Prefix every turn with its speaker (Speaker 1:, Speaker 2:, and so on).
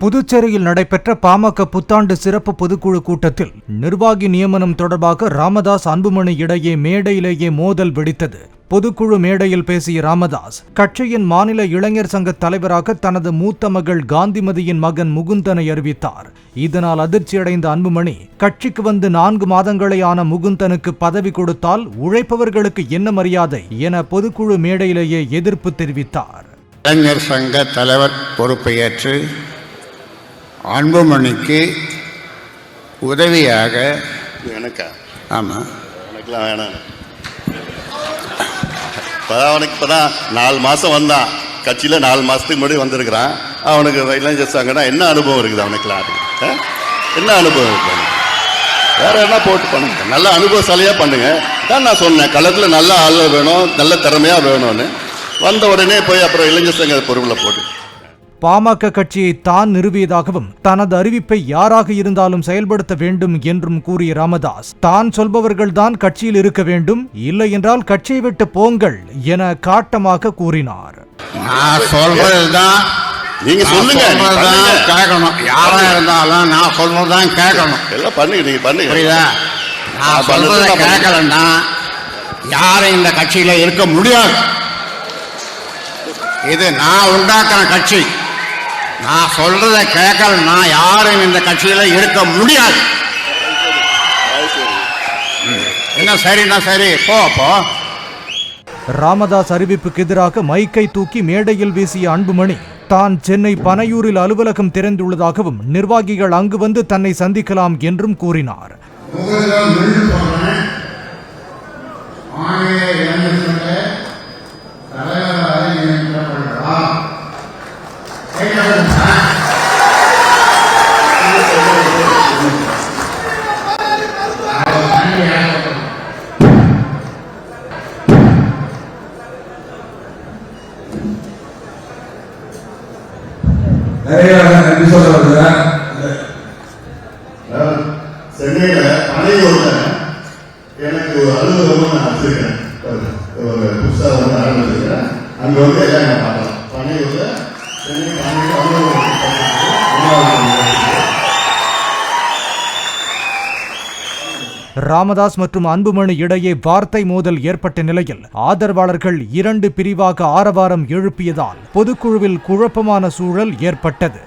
Speaker 1: புதுச்சேரியில் நடைபெற்ற பாமக புத்தாண்டு சிறப்பு பொதுக்குழு கூட்டத்தில் நிர்வாகி நியமனம் தொடர்பாக ராமதாஸ் அன்புமணி இடையே மேடையிலேயே மோதல் வெடித்தது. பொதுக்குழு மேடையில் பேசிய ராமதாஸ், கட்சியின் மாநில இளைஞர் சங்க தலைவராக தனது மூத்த மகள் காந்திமதியின் மகன் முகுந்தனை அறிவித்தார். இதனால் அதிர்ச்சியடைந்த அன்புமணி, கட்சிக்கு வந்து 4 மாதங்களே ஆன முகுந்தனுக்கு பதவி கொடுத்தால் உழைப்பவர்களுக்கு என்ன மரியாதை என பொதுக்குழு மேடையிலேயே எதிர்ப்பு தெரிவித்தார்.
Speaker 2: இளைஞர் சங்க தலைவர் பொறுப்பை ஏற்று அன்புமணிக்கு உதவியாக
Speaker 3: எனக்கா?
Speaker 2: ஆமாம்,
Speaker 3: எனக்குலாம் வேணாம். அவனுக்கு இப்போ தான் 4 மாதம் வந்தான், கட்சியில் 4 மாதத்துக்கு முன்னாடி வந்திருக்கிறான். அவனுக்கு இளைஞர் சங்கன்னா என்ன அனுபவம் இருக்குது அவனுக்குலாம்? என்ன அனுபவம் இருக்குது அவனுக்கு? வேற என்ன போட்டு பண்ணுங்க, நல்ல அனுபவசாலியாக பண்ணுங்க தான் நான் சொன்னேன். களத்தில் நல்ல ஆள் வேணும், நல்ல திறமையாக வேணும்னு. வந்த உடனே போய் அப்புறம் இளைஞர் சங்க பொறுப்பில் போட்டு
Speaker 1: பாமக கட்சியை தான் நிறுவியதாகவும் தனது அறிவிப்பை யாராக இருந்தாலும் செயல்படுத்த வேண்டும் என்றும் கூறிய ராமதாஸ், தான் சொல்பவர்கள்தான் கட்சியில் இருக்க வேண்டும், இல்லை என்றால் கட்சியை விட்டு போங்கள் என காட்டமாக கூறினார்.
Speaker 2: நான் சொல்றதுதான்
Speaker 3: நீங்க சொல்லுங்க,
Speaker 2: கேட்கணும். யாரா இருந்தாலும் நான் சொல்றதுதான் கேட்கணும்.
Speaker 3: எல்லாம் பண்ணுங்க, நீங்க பண்ணுங்க.
Speaker 2: புரியுதா? நான் சொல்றதை கேட்கலன்னா யாரும் இந்த கட்சியில இருக்க முடியாது. இது நான் உண்டாக்குற கட்சி. நான் சொல்றத கேட்கலன்னா யாரும் இந்த கட்சியில இருக்க முடியாது. என்ன சரின்னா சரி, போ.
Speaker 1: ராமதாஸ் அறிவிப்புக்கு எதிராக மைக்கை தூக்கி மேடையில் வீசிய அன்புமணி, தான் சென்னை பனையூரில் அலுவலகம் திறந்துள்ளதாகவும் நிர்வாகிகள் அங்கு வந்து தன்னை சந்திக்கலாம் என்றும் கூறினார்.
Speaker 3: சென்னையில பனையூர்ல எனக்கு ஒரு அலுவலகம் நான் வச்சிருக்கேன். ஒரு புதுசா வந்து ஆரம்பிச்சிருக்கேன். அங்க வந்து எல்லாம் நான் பார்க்கலாம். பனையூர்ல சென்னை பனையூர் அலுவலகம்.
Speaker 1: ராமதாஸ் மற்றும் அன்புமணி இடையே வார்த்தை மோதல் ஏற்பட்ட நிலையில் ஆதரவாளர்கள் 2 பிரிவாக ஆரவாரம் எழுப்பியதால் பொதுக்குழுவில் குழப்பமான சூழல் ஏற்பட்டது.